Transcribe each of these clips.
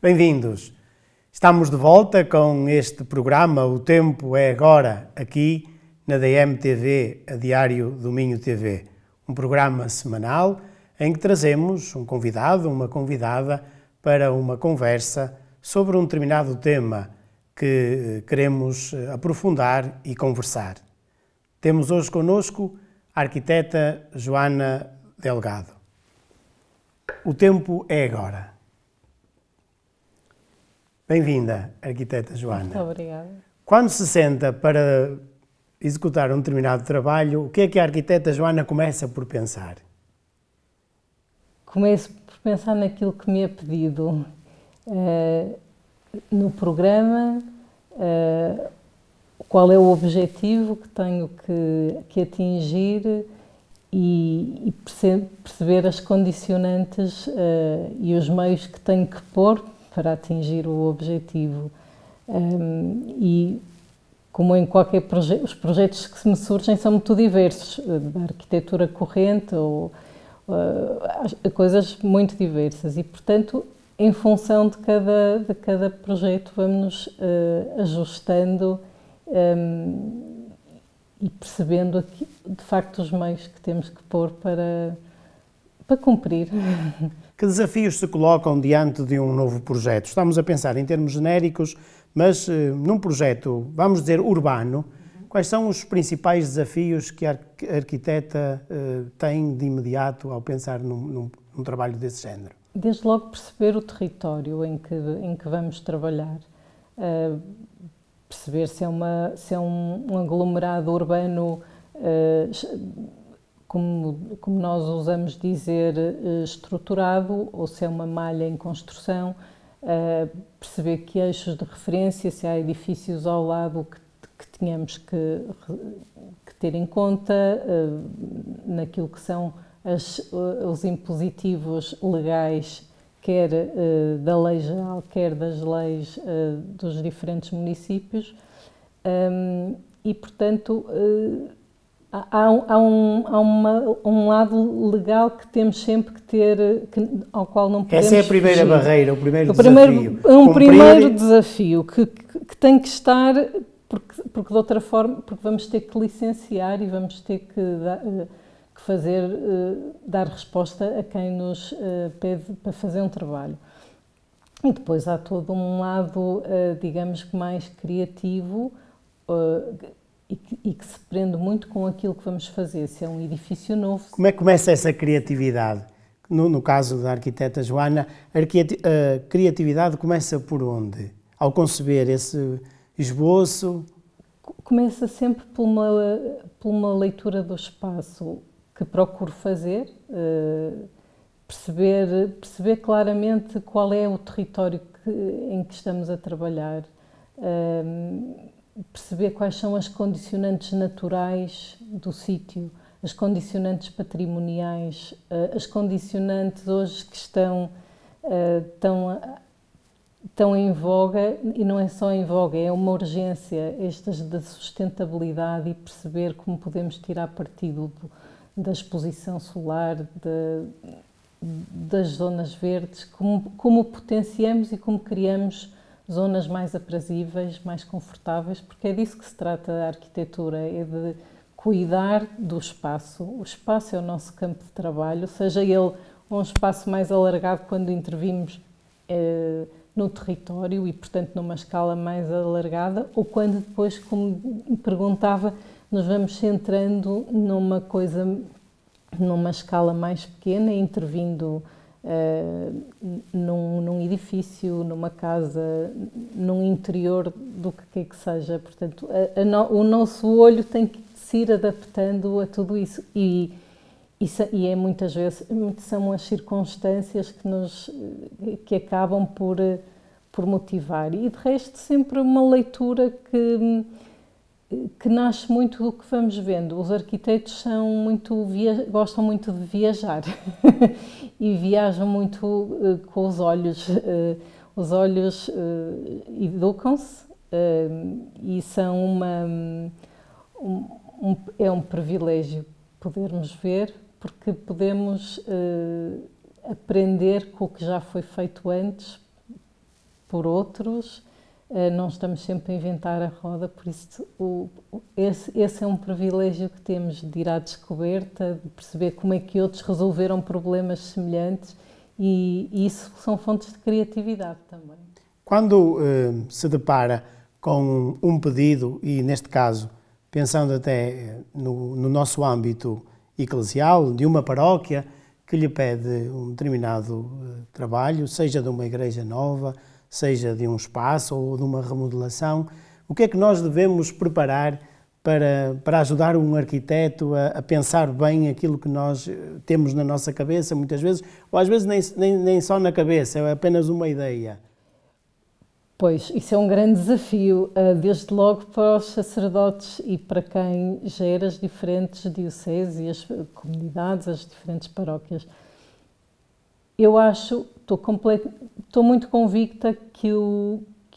Bem-vindos! Estamos de volta com este programa O Tempo é Agora, aqui na DMTV, a Diário do Minho TV. Um programa semanal em que trazemos um convidado, uma convidada, para uma conversa sobre um determinado tema que queremos aprofundar e conversar. Temos hoje connosco a arquiteta Joana Delgado. O tempo é agora. Bem-vinda, arquiteta Joana. Muito obrigada. Quando se senta para executar um determinado trabalho, o que é que a arquiteta Joana começa por pensar? Começo por pensar naquilo que me é pedido no programa, qual é o objetivo que tenho que atingir e perceber as condicionantes e os meios que tenho que pôr para atingir o objetivo. E como em qualquer projeto, os projetos que me surgem são muito diversos, da arquitetura corrente ou coisas muito diversas e, portanto, em função de cada projeto vamos ajustando e percebendo aqui, de facto, os meios que temos que pôr para cumprir. Que desafios se colocam diante de um novo projeto? Estamos a pensar em termos genéricos, mas num projeto, vamos dizer, urbano, quais são os principais desafios que a arquiteta tem de imediato ao pensar num trabalho desse género? Desde logo perceber o território em que vamos trabalhar, perceber se é um aglomerado urbano, como nós usamos dizer, estruturado, ou se é uma malha em construção, perceber que eixos de referência, se há edifícios ao lado que tenhamos que ter em conta, naquilo que são os impositivos legais, quer da lei geral, quer das leis dos diferentes municípios, e, portanto, há um lado legal que temos sempre que ter, ao qual não podemos Essa é a primeira fugir. barreira, o primeiro desafio. Primeiro desafio que tem que estar, porque de outra forma, porque vamos ter que licenciar e vamos ter que dar resposta a quem nos pede para fazer um trabalho. E depois há todo um lado, digamos que mais criativo, e que se prende muito com aquilo que vamos fazer, se é um edifício novo. Como é que começa essa criatividade? No caso da arquiteta Joana, a criatividade começa por onde? Ao conceber esse esboço? Começa sempre por uma leitura do espaço que procuro fazer, perceber claramente qual é o território em que estamos a trabalhar, perceber quais são as condicionantes naturais do sítio, as condicionantes patrimoniais, as condicionantes hoje que estão em voga, e não é só em voga, é uma urgência, estas da sustentabilidade e perceber como podemos tirar partido da exposição solar, das zonas verdes, como potenciamos e como criamos zonas mais aprazíveis, mais confortáveis, porque é disso que se trata a arquitetura, é de cuidar do espaço. O espaço é o nosso campo de trabalho, seja ele um espaço mais alargado quando intervimos no território e, portanto, numa escala mais alargada, ou quando depois, como me perguntava, nos vamos centrando numa escala mais pequena, intervindo num edifício, numa casa, num interior do que quer que seja. Portanto, o nosso olho tem que se ir adaptando a tudo isso e é muitas vezes são as circunstâncias que acabam por motivar. E de resto sempre uma leitura que nasce muito do que vamos vendo. Os arquitetos gostam muito de viajar e viajam muito com os olhos. Os olhos educam-se e são é um privilégio podermos ver, porque podemos aprender com o que já foi feito antes por outros, não estamos sempre a inventar a roda, por isso esse é um privilégio que temos, de ir à descoberta, de perceber como é que outros resolveram problemas semelhantes, e isso são fontes de criatividade também. Quando se depara com um pedido, e neste caso, pensando até no nosso âmbito eclesial, de uma paróquia que lhe pede um determinado trabalho, seja de uma igreja nova, seja de um espaço ou de uma remodelação, o que é que nós devemos preparar para ajudar um arquiteto a pensar bem aquilo que nós temos na nossa cabeça, muitas vezes, ou às vezes nem só na cabeça, é apenas uma ideia? Pois, isso é um grande desafio, desde logo para os sacerdotes e para quem gera as diferentes dioceses e as comunidades, as diferentes paróquias. Eu acho, estou muito convicta que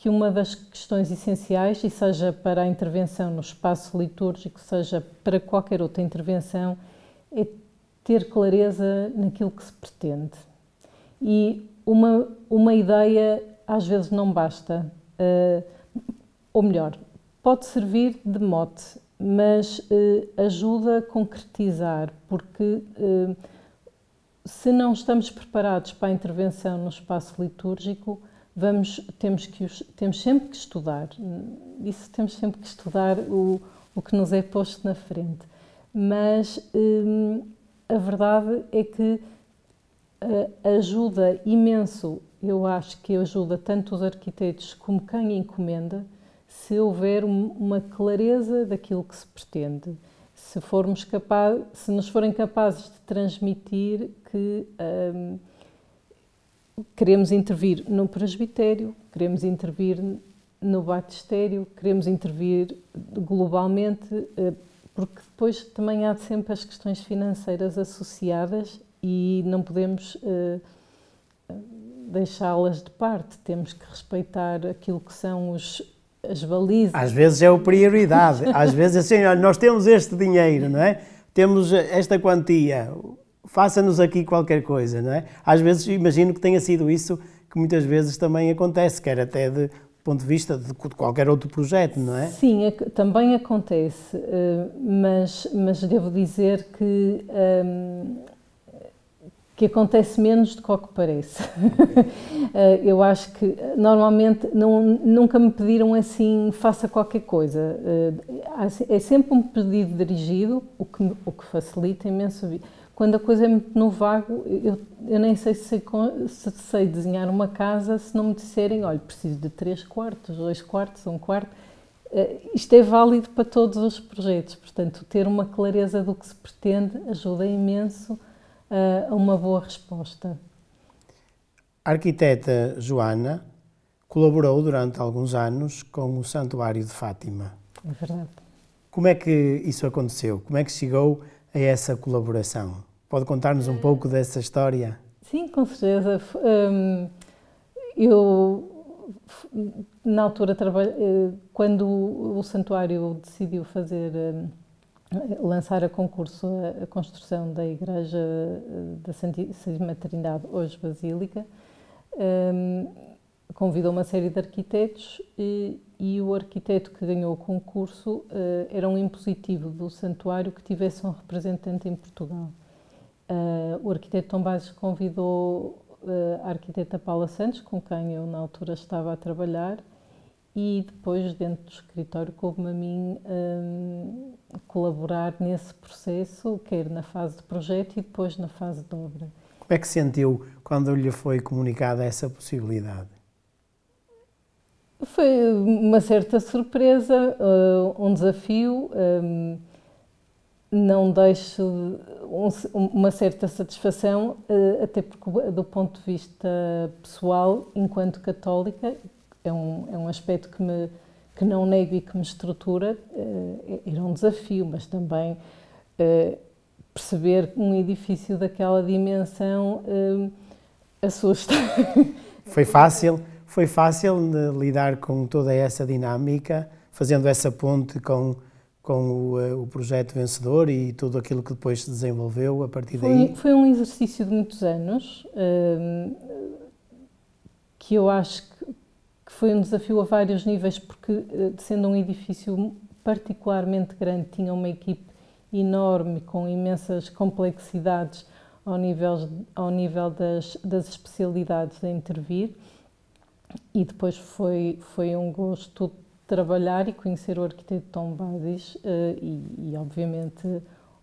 uma das questões essenciais, e seja para a intervenção no espaço litúrgico, seja para qualquer outra intervenção, é ter clareza naquilo que se pretende. E uma ideia às vezes não basta, ou melhor, pode servir de mote, mas ajuda a concretizar, porque se não estamos preparados para a intervenção no espaço litúrgico, temos sempre que estudar, temos sempre que estudar o que nos é posto na frente, mas a verdade é que ajuda imenso. Eu acho que ajuda tanto os arquitetos como quem encomenda, se houver uma clareza daquilo que se pretende. Se nos forem capazes de transmitir que queremos intervir no presbitério, queremos intervir no batistério, queremos intervir globalmente, porque depois também há sempre as questões financeiras associadas e não podemos deixá-las de parte, temos que respeitar aquilo que são as balizas. Às vezes é a prioridade, às vezes assim, nós temos este dinheiro, não é? Temos esta quantia, faça-nos aqui qualquer coisa, não é? Às vezes imagino que tenha sido isso que muitas vezes também acontece, quer até do ponto de vista de qualquer outro projeto, não é? Sim, também acontece, mas devo dizer que acontece menos do que o que parece. Eu acho que normalmente nunca me pediram assim, faça qualquer coisa. É sempre um pedido dirigido, o que facilita imenso. Quando a coisa é muito no vago, eu nem sei se sei desenhar uma casa se não me disserem, olha, preciso de 3 quartos, 2 quartos, 1 quarto. Isto é válido para todos os projetos, portanto, ter uma clareza do que se pretende ajuda imenso a uma boa resposta. A arquiteta Joana colaborou durante alguns anos com o Santuário de Fátima. É verdade. Como é que isso aconteceu? Como é que chegou a essa colaboração? Pode contar-nos um pouco dessa história? Sim, com certeza. Eu, na altura, quando o Santuário decidiu lançar a concurso a construção da Igreja da Santíssima Trindade, hoje Basílica, convidou uma série de arquitetos e o arquiteto que ganhou o concurso era um impositivo do santuário que tivesse um representante em Portugal. O arquiteto Tom Bases convidou a arquiteta Paula Santos, com quem eu na altura estava a trabalhar, e depois, dentro do escritório, coube-me a mim colaborar nesse processo, quer na fase de projeto e depois na fase de obra. Como é que sentiu quando lhe foi comunicada essa possibilidade? Foi uma certa surpresa, um desafio, não deixo uma certa satisfação, até porque do ponto de vista pessoal, enquanto católica, é um aspecto que não nego e que me estrutura, era um desafio, mas também perceber um edifício daquela dimensão assusta. Foi fácil de lidar com toda essa dinâmica, fazendo essa ponte com o projeto vencedor e tudo aquilo que depois se desenvolveu a partir daí? Foi um exercício de muitos anos, que eu acho que foi um desafio a vários níveis, porque sendo um edifício particularmente grande, tinha uma equipe enorme, com imensas complexidades ao nível das especialidades a intervir, e depois foi um gosto trabalhar e conhecer o arquiteto Tom Badis e obviamente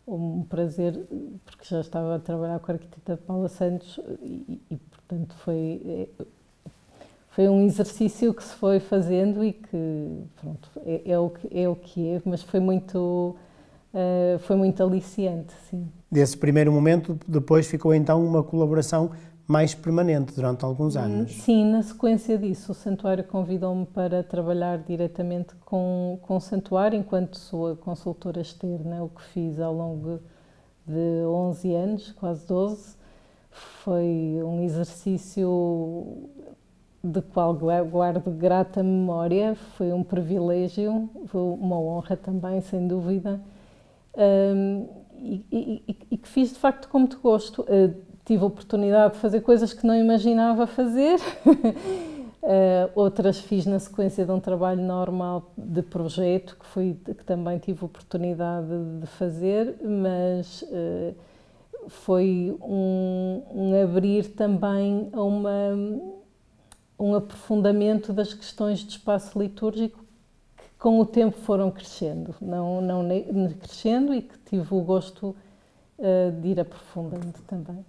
um prazer, porque já estava a trabalhar com a arquiteta Paula Santos e portanto foi um exercício que se foi fazendo e que, pronto, é o que é, mas foi muito aliciante, sim. Desse primeiro momento, depois ficou então uma colaboração mais permanente durante alguns anos. Sim, na sequência disso, o Santuário convidou-me para trabalhar diretamente com o Santuário, enquanto sou a consultora externa, o que fiz ao longo de 11 anos, quase 12. Foi um exercício de qual guardo grata memória, foi um privilégio, foi uma honra também, sem dúvida, e que fiz de facto com muito gosto. Tive a oportunidade de fazer coisas que não imaginava fazer, outras fiz na sequência de um trabalho normal de projeto, que também tive a oportunidade de fazer, mas foi um abrir também a um aprofundamento das questões de espaço litúrgico que com o tempo foram crescendo, não crescendo, e que tive o gosto de ir aprofundando também.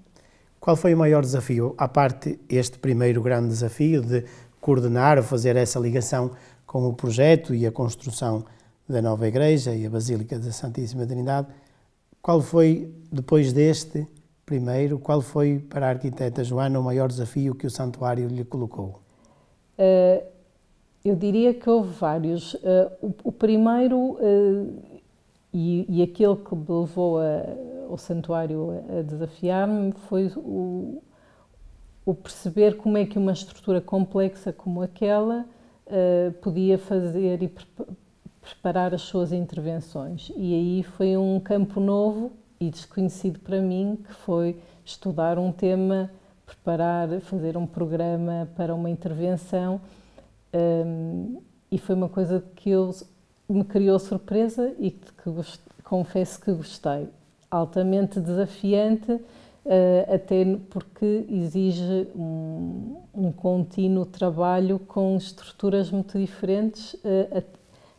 Qual foi o maior desafio, à parte este primeiro grande desafio de coordenar, fazer essa ligação com o projeto e a construção da nova igreja e a Basílica da Santíssima Trindade? Qual foi, depois deste primeiro, qual foi para a arquiteta Joana o maior desafio que o santuário lhe colocou? Eu diria que houve vários. O primeiro, e aquele que me levou o santuário a desafiar-me, foi o perceber como é que uma estrutura complexa como aquela podia fazer e preparar as suas intervenções. E aí foi um campo novo e desconhecido para mim, que foi estudar um tema, fazer um programa para uma intervenção, e foi uma coisa que me criou surpresa e que confesso que gostei. Altamente desafiante, até porque exige um contínuo trabalho com estruturas muito diferentes,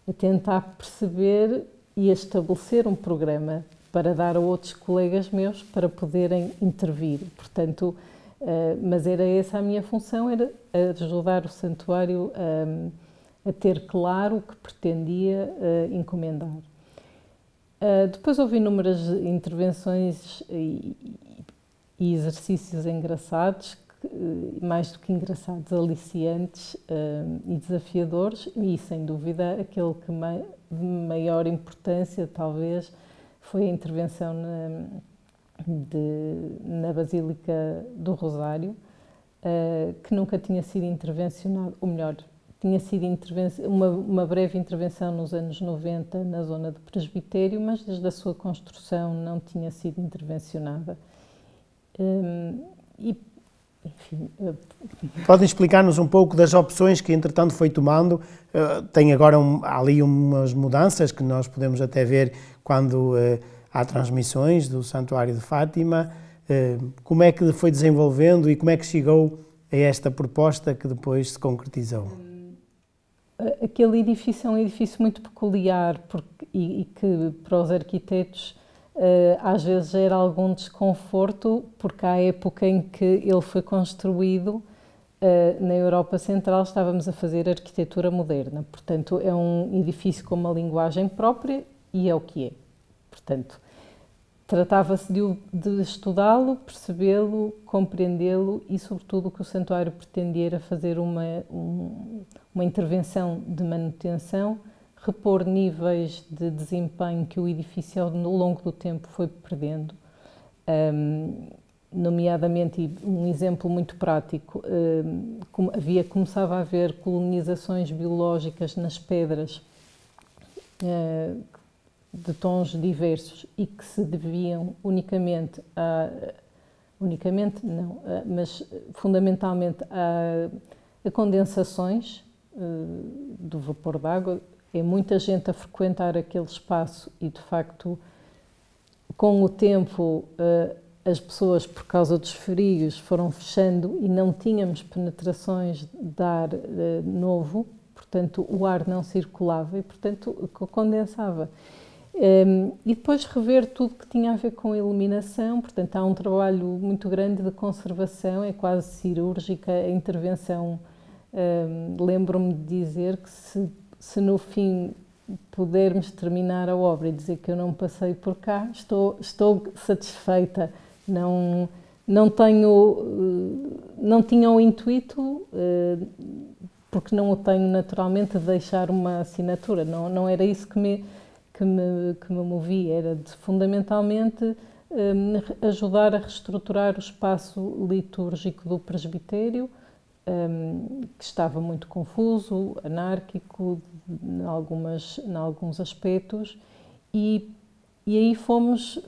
a tentar perceber e a estabelecer um programa para dar a outros colegas meus para poderem intervir. Portanto, mas era essa a minha função, era ajudar o santuário a ter claro o que pretendia encomendar. Depois houve inúmeras intervenções e exercícios engraçados, mais do que engraçados, aliciantes e desafiadores, e sem dúvida aquele que de maior importância talvez foi a intervenção na Basílica do Rosário, que nunca tinha sido intervencionado, ou melhor, tinha sido uma breve intervenção nos anos 90 na zona do presbitério, mas desde a sua construção não tinha sido intervencionada. Enfim. Podem explicar-nos um pouco das opções que entretanto foi tomando? Tem agora ali umas mudanças que nós podemos até ver quando há transmissões do Santuário de Fátima. Como é que foi desenvolvendo e como é que chegou a esta proposta que depois se concretizou? Aquele edifício é um edifício muito peculiar e que para os arquitetos às vezes gera algum desconforto, porque à época em que ele foi construído, na Europa Central estávamos a fazer arquitetura moderna, portanto é um edifício com uma linguagem própria e é o que é. Portanto, tratava-se de estudá-lo, percebê-lo, compreendê-lo e, sobretudo, o que o santuário pretendia era fazer uma intervenção de manutenção, repor níveis de desempenho que o edifício ao longo do tempo foi perdendo, nomeadamente, um exemplo muito prático, começava a haver colonizações biológicas nas pedras de tons diversos e que se deviam fundamentalmente a condensações do vapor d'água. É muita gente a frequentar aquele espaço e, de facto, com o tempo, as pessoas, por causa dos frios, foram fechando e não tínhamos penetrações de ar novo, portanto, o ar não circulava e, portanto, condensava. E depois rever tudo que tinha a ver com a iluminação, portanto, há um trabalho muito grande de conservação, é quase cirúrgica a intervenção. Lembro-me de dizer que se no fim pudermos terminar a obra e dizer que eu não passei por cá, estou satisfeita. Não tinha o intuito, porque não o tenho naturalmente, de deixar uma assinatura. Não era isso que me movia, era fundamentalmente ajudar a reestruturar o espaço litúrgico do presbitério, que estava muito confuso, anárquico em alguns aspectos, e aí fomos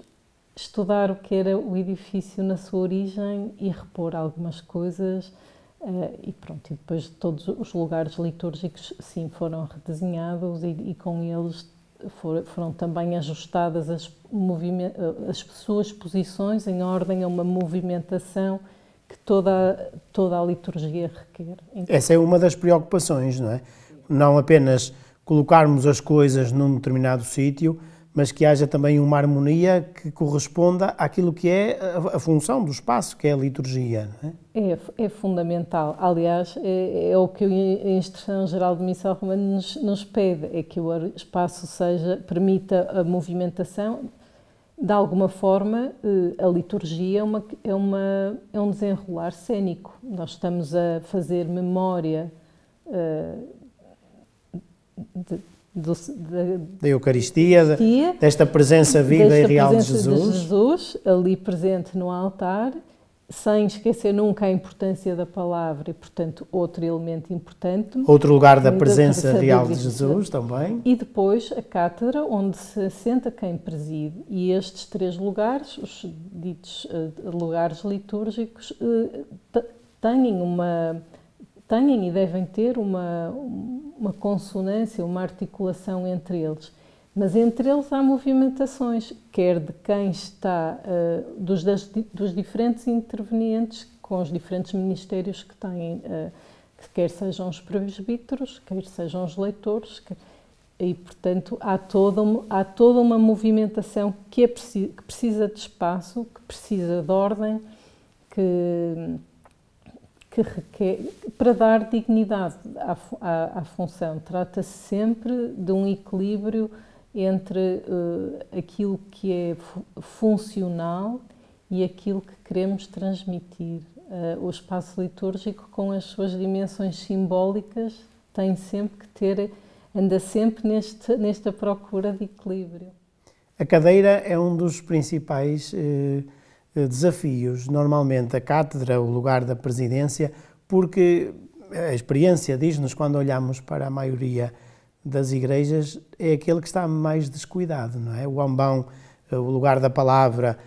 estudar o que era o edifício na sua origem e repor algumas coisas, e pronto, e depois todos os lugares litúrgicos, sim, foram redesenhados e com eles foram também ajustadas as suas posições em ordem a uma movimentação que toda a liturgia requer. Essa é uma das preocupações, não é? Não apenas colocarmos as coisas num determinado sítio, mas que haja também uma harmonia que corresponda àquilo que é a função do espaço, que é a liturgia, não é? É fundamental. Aliás, é o que a Instrução-Geral de Missa Romana nos pede, é que o espaço permita a movimentação. De alguma forma, a liturgia é um desenrolar cênico. Nós estamos a fazer memória da Eucaristia, desta presença viva e real de Jesus, ali presente no altar, sem esquecer nunca a importância da palavra e, portanto, outro elemento importante. Outro lugar da presença real de Jesus também. E depois a cátedra, onde se assenta quem preside. E estes três lugares, os ditos lugares litúrgicos, têm e devem ter uma consonância, uma articulação entre eles. Mas entre eles há movimentações, quer de quem está, dos diferentes intervenientes, com os diferentes ministérios que têm, quer sejam os presbíteros, quer sejam os leitores, e, portanto, há toda uma movimentação que precisa de espaço, que precisa de ordem, que requer, para dar dignidade à função. Trata-se sempre de um equilíbrio entre aquilo que é funcional e aquilo que queremos transmitir. O espaço litúrgico, com as suas dimensões simbólicas, anda sempre nesta procura de equilíbrio. A cadeira é um dos principais desafios. Normalmente a cátedra, o lugar da presidência, porque a experiência diz-nos, quando olhamos para a maioria das igrejas, é aquele que está mais descuidado, não é? O ambão, o lugar da palavra,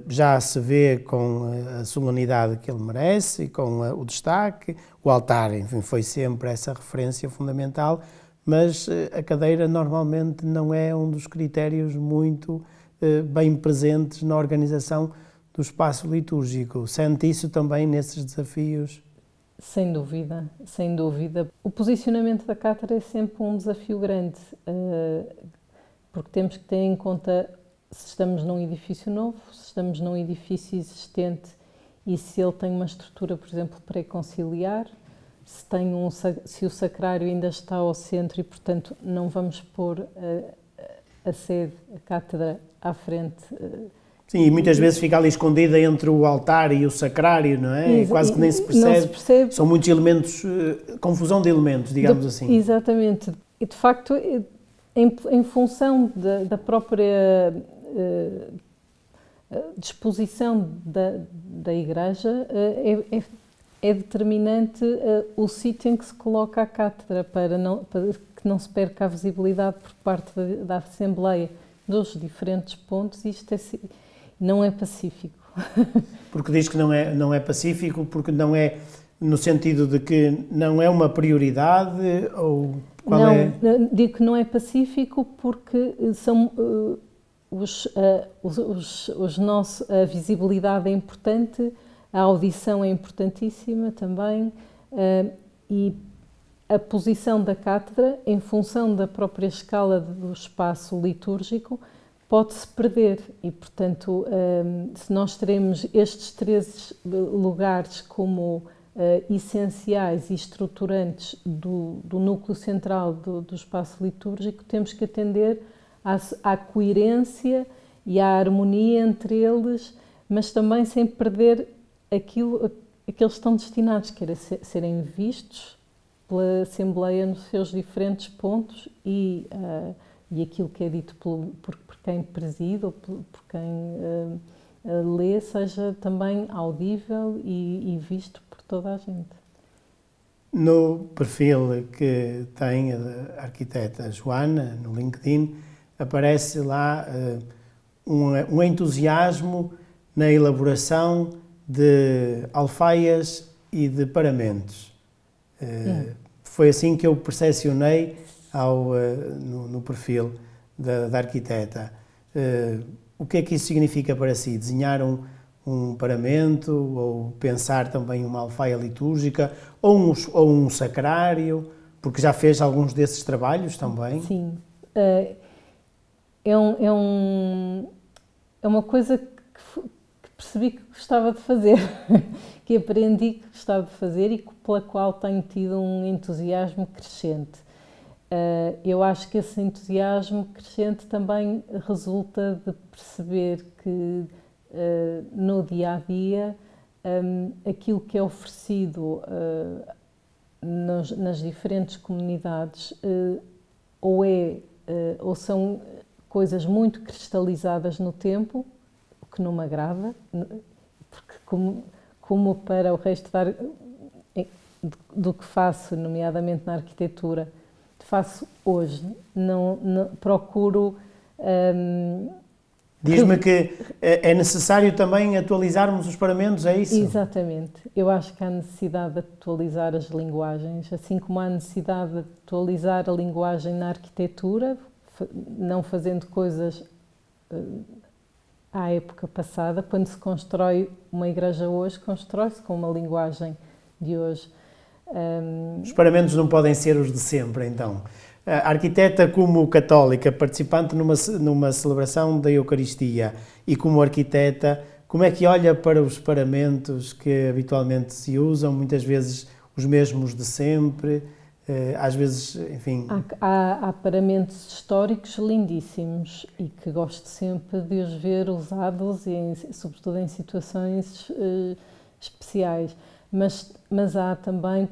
já se vê com a solenidade que ele merece e com o destaque. O altar, enfim, foi sempre essa referência fundamental, mas a cadeira normalmente não é um dos critérios muito bem presentes na organização do espaço litúrgico. Sente isso também nesses desafios? Sem dúvida, sem dúvida. O posicionamento da cátedra é sempre um desafio grande, porque temos que ter em conta se estamos num edifício novo, se estamos num edifício existente e se ele tem uma estrutura, por exemplo, pré-conciliar, se o sacrário ainda está ao centro e, portanto, não vamos pôr a sede, a cátedra, à frente. Sim, e muitas vezes fica ali escondida entre o altar e o sacrário, não é? Quase que nem se percebe. São muitos elementos, confusão de elementos, digamos assim. Exatamente. E, de facto, em função da própria disposição da Igreja, é determinante o sítio em que se coloca a cátedra, para que não se perca a visibilidade por parte da Assembleia dos diferentes pontos. Isto não é pacífico. Porque diz que não é pacífico, porque não é no sentido de que não é uma prioridade ou qual não, é? Digo que não é pacífico porque são a visibilidade é importante, a audição é importantíssima também, e a posição da cátedra, em função da própria escala do espaço litúrgico, pode-se perder e, portanto, se nós teremos estes 3 lugares como essenciais e estruturantes do núcleo central do espaço litúrgico, temos que atender à coerência e à harmonia entre eles, mas também sem perder aquilo a que eles estão destinados, que era serem vistos pela Assembleia nos seus diferentes pontos e aquilo que é dito por quem preside ou por quem lê seja também audível e visto por toda a gente. No perfil que tem a arquiteta Joana, no LinkedIn, aparece lá um entusiasmo na elaboração de alfaias e de paramentos. Foi assim que eu percepcionei no perfil da arquiteta. O que é que isso significa para si? Desenhar um paramento ou pensar também uma alfaia litúrgica ou um sacrário, porque já fez alguns desses trabalhos também? Sim. É uma coisa que percebi que gostava de fazer, que aprendi que gostava de fazer e pela qual tenho tido um entusiasmo crescente. Eu acho que esse entusiasmo crescente também resulta de perceber que no dia-a-dia aquilo que é oferecido nas diferentes comunidades ou são coisas muito cristalizadas no tempo, o que não me agrada, porque como para o resto do que faço, nomeadamente na arquitetura, faço hoje, não procuro... Diz-me que é necessário também atualizarmos os paramentos, é isso? Exatamente. Eu acho que há necessidade de atualizar as linguagens, assim como há necessidade de atualizar a linguagem na arquitetura, não fazendo coisas à época passada. Quando se constrói uma igreja hoje, constrói-se com uma linguagem de hoje. Os paramentos não podem ser os de sempre, então. A arquiteta, como católica, participante numa celebração da Eucaristia e como arquiteta, como é que olha para os paramentos que habitualmente se usam, muitas vezes os mesmos de sempre, às vezes, enfim... Há paramentos históricos lindíssimos e que gosto sempre de os ver usados, sobretudo em situações especiais, mas há também...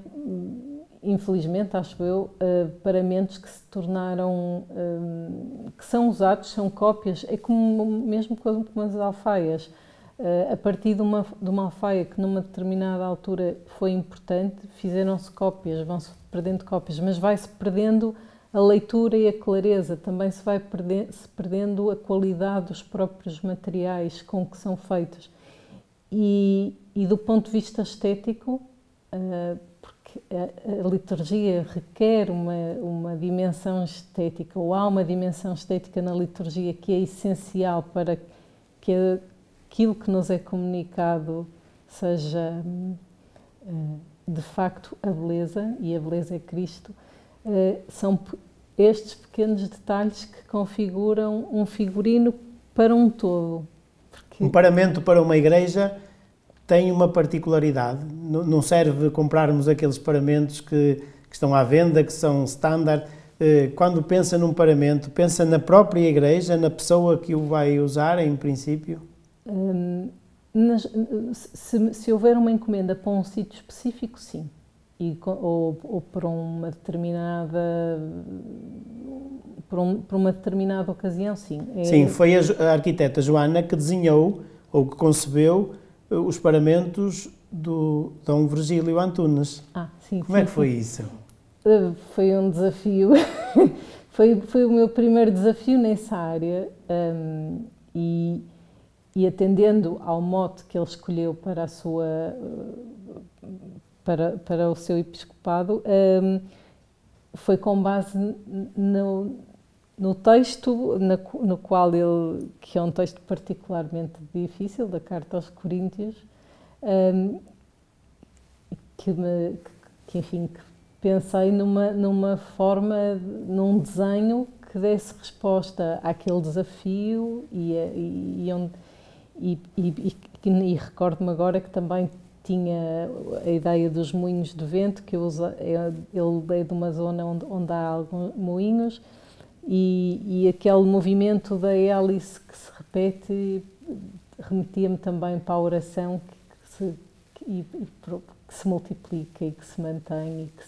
Infelizmente, acho eu, paramentos que se tornaram, que são usados, são cópias, é mesmo como as alfaias. A partir de uma alfaia que numa determinada altura foi importante, fizeram-se cópias, vão-se perdendo cópias, mas vai-se perdendo a leitura e a clareza, também se vai perdendo a qualidade dos próprios materiais com que são feitos. E do ponto de vista estético, a liturgia requer uma dimensão estética, ou há uma dimensão estética na liturgia que é essencial para que aquilo que nos é comunicado seja de facto a beleza, e a beleza é Cristo. São estes pequenos detalhes que configuram um figurino para um todo. Um paramento para uma igreja tem uma particularidade, não serve comprarmos aqueles paramentos que estão à venda, que são standard. Quando pensa num paramento, pensa na própria igreja, na pessoa que o vai usar, em princípio? Se houver uma encomenda para um sítio específico, sim. Ou para uma determinada ocasião, sim. Sim, foi a arquiteta Joana que desenhou, ou que concebeu, os paramentos do Dom Virgílio Antunes. Sim. Como é que foi isso? Foi um desafio. Foi o meu primeiro desafio nessa área, e para o seu episcopado, foi com base no texto no qual ele, que é um texto particularmente difícil, da Carta aos Coríntios, enfim, que pensei numa forma, num desenho que desse resposta àquele desafio e recordo-me agora que também tinha a ideia dos moinhos de vento, que ele é de uma zona onde há alguns moinhos, e aquele movimento da hélice que se repete remetia-me também para a oração que se multiplica e que se mantém que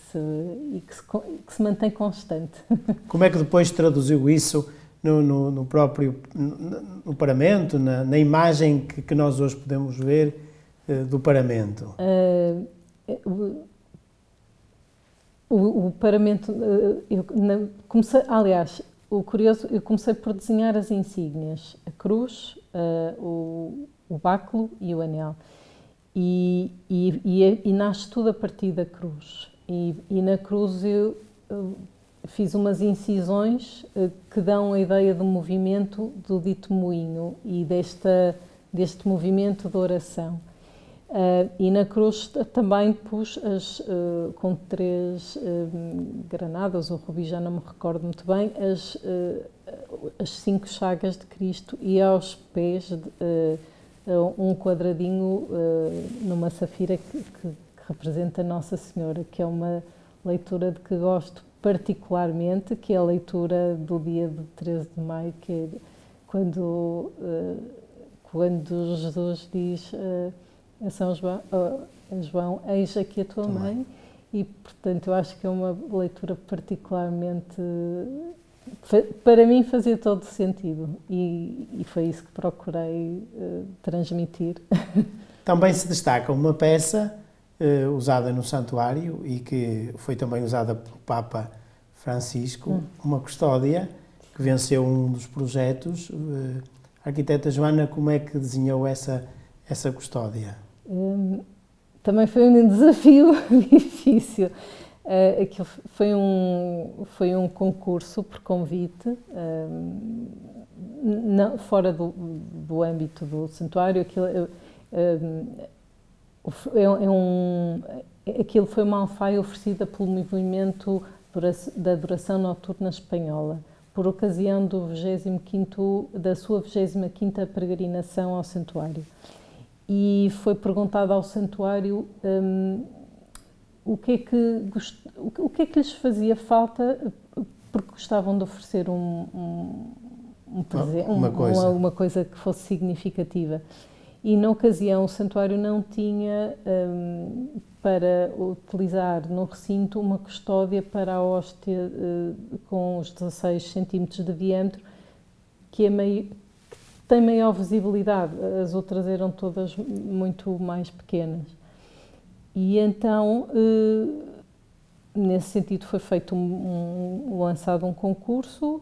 se mantém constante. Como é que depois traduziu isso no próprio no paramento, na imagem que nós hoje podemos ver do paramento? O paramento, o curioso, eu comecei por desenhar as insígnias, a cruz, o báculo e o anel. E nasce tudo a partir da cruz. E na cruz eu fiz umas incisões que dão a ideia do movimento do dito moinho e deste movimento de oração. E na cruz também pus com 3 granadas, ou rubi, já não me recordo muito bem, as 5 chagas de Cristo, e aos pés um quadradinho numa safira que representa Nossa Senhora, que é uma leitura de que gosto particularmente, que é a leitura do dia de 13 de maio, que é quando Jesus diz a São João, eis aqui a tua mãe, e portanto eu acho que é uma leitura particularmente, para mim fazia todo sentido, e foi isso que procurei transmitir. Também se destaca uma peça usada no santuário e que foi também usada pelo Papa Francisco, uma custódia que venceu um dos projetos. A arquiteta Joana, como é que desenhou essa custódia? Também foi um desafio difícil. Aquilo foi um concurso por convite, fora do âmbito do santuário. Aquilo foi uma alfaia oferecida pelo movimento da adoração noturna espanhola, por ocasião da sua 25ª peregrinação ao santuário. E foi perguntado ao santuário o que é que lhes fazia falta, porque gostavam de oferecer uma coisa que fosse significativa. E na ocasião o santuário não tinha para utilizar no recinto uma custódia para a hóstia com os 16 centímetros de diâmetro, que tem maior visibilidade. As outras eram todas muito mais pequenas. E então, nesse sentido, foi feito lançado um concurso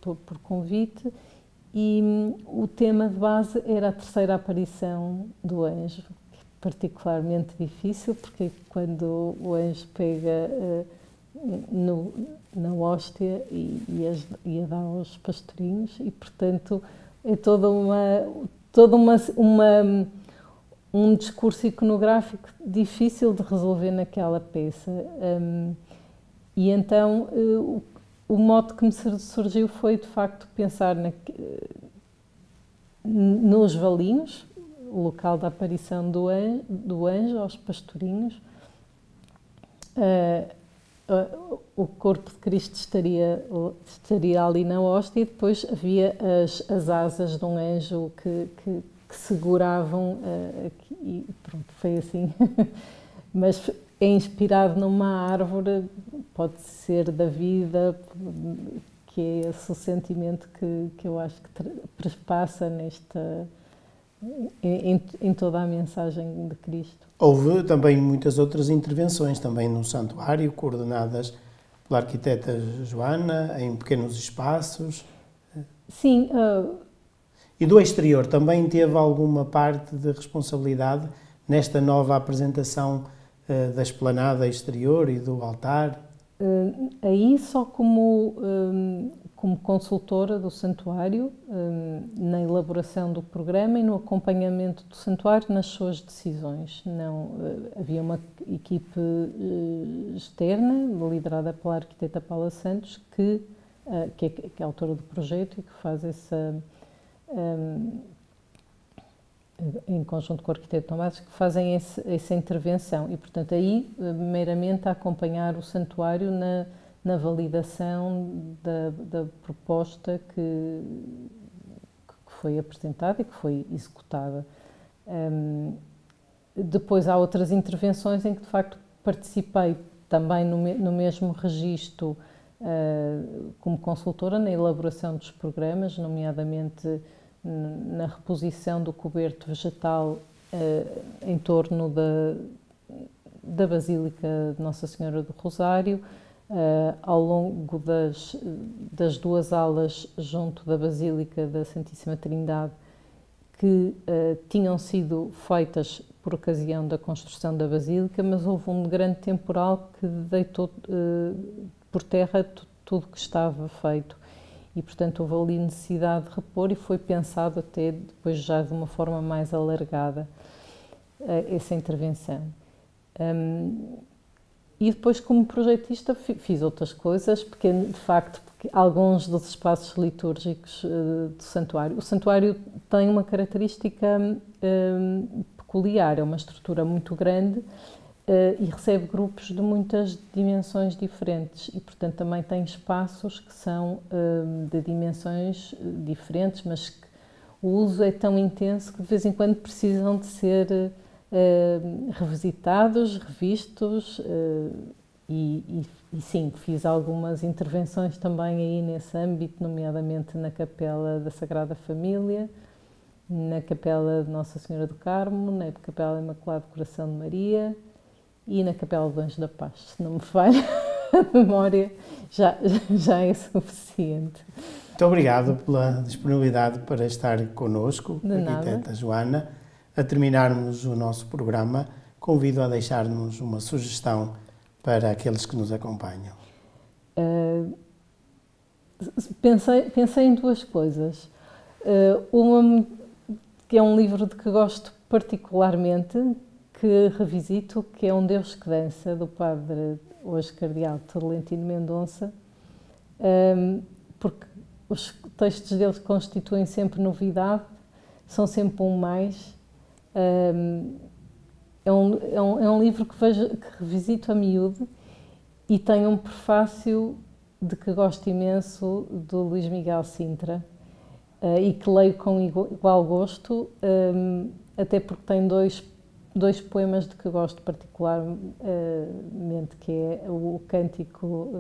por convite, e o tema de base era a terceira aparição do anjo, particularmente difícil, porque quando o anjo pega na hóstia e a dá aos pastorinhos, e portanto é um discurso iconográfico difícil de resolver naquela peça. E então o mote que me surgiu foi de facto pensar nos valinhos, o local da aparição do anjo aos pastorinhos. O corpo de Cristo estaria ali na hóstia, e depois havia as asas de um anjo que seguravam, e pronto, foi assim. Mas é inspirado numa árvore, pode ser da vida, que é esse o sentimento que eu acho que perspassa em toda a mensagem de Cristo. Houve também muitas outras intervenções também no santuário, coordenadas pela arquiteta Joana, em pequenos espaços. Sim. E do exterior também teve alguma parte de responsabilidade nesta nova apresentação da esplanada exterior e do altar? Aí só como consultora do santuário, na elaboração do programa e no acompanhamento do santuário nas suas decisões. Não, havia uma equipe externa, liderada pela arquiteta Paula Santos, que é a autora do projeto e que faz essa... em conjunto com o arquiteto Tomás, que fazem essa intervenção. E, portanto, aí, meramente, a acompanhar o santuário na validação da proposta que foi apresentada e que foi executada. Depois há outras intervenções em que, de facto, participei também no mesmo registro como consultora na elaboração dos programas, nomeadamente na reposição do coberto vegetal em torno da Basílica de Nossa Senhora do Rosário, ao longo das duas alas junto da Basílica da Santíssima Trindade, que tinham sido feitas por ocasião da construção da Basílica, mas houve um grande temporal que deitou por terra tudo que estava feito. E, portanto, houve ali necessidade de repor e foi pensado até depois já de uma forma mais alargada essa intervenção. E depois, como projetista, fiz outras coisas, porque, de facto, alguns dos espaços litúrgicos do santuário... O santuário tem uma característica peculiar, é uma estrutura muito grande e recebe grupos de muitas dimensões diferentes e, portanto, também tem espaços que são de dimensões diferentes, mas que o uso é tão intenso que de vez em quando precisam de ser revisitados, revistos e sim, fiz algumas intervenções também aí nesse âmbito, nomeadamente na Capela da Sagrada Família, na Capela de Nossa Senhora do Carmo, na Capela Imaculado Coração de Maria e na Capela do Anjo da Paz. Se não me falha a memória, já é suficiente. Muito obrigado pela disponibilidade para estar connosco, arquiteta Joana. A terminarmos o nosso programa, convido a deixar-nos uma sugestão para aqueles que nos acompanham. Pensei em duas coisas. Uma que é um livro de que gosto particularmente, que revisito, que é Um Deus que Dança, do padre, hoje cardeal Tolentino Mendonça, porque os textos dele constituem sempre novidade, são sempre um mais. É um livro que revisito a miúdo e tem um prefácio de que gosto imenso, do Luís Miguel Sintra, e que leio com igual gosto, até porque tem dois poemas de que gosto particularmente, que é o Cântico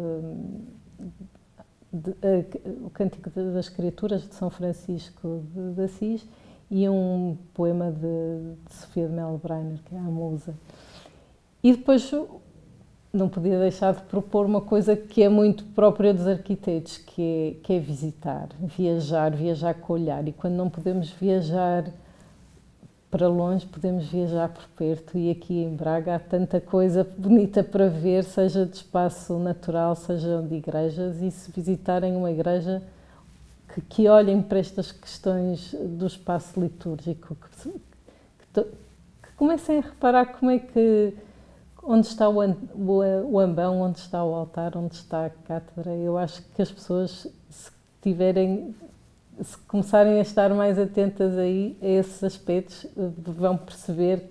das Criaturas, de São Francisco de Assis, e um poema de Sofia de Melo Breiner, que é a Musa. E depois não podia deixar de propor uma coisa que é muito própria dos arquitetos, que é visitar, viajar com o olhar. E quando não podemos viajar para longe, podemos viajar por perto. E aqui em Braga há tanta coisa bonita para ver, seja de espaço natural, seja de igrejas. E se visitarem uma igreja, que olhem para estas questões do espaço litúrgico, que comecem a reparar como é que, onde está o ambão, onde está o altar, onde está a cátedra. Eu acho que as pessoas, se começarem a estar mais atentas aí a esses aspectos, vão perceber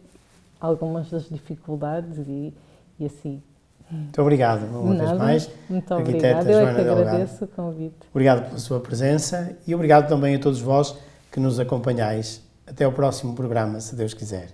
algumas das dificuldades e assim. Muito obrigado, uma vez mais. Muito obrigada, eu é que agradeço o convite. Obrigado pela sua presença e obrigado também a todos vós que nos acompanhais. Até ao próximo programa, se Deus quiser.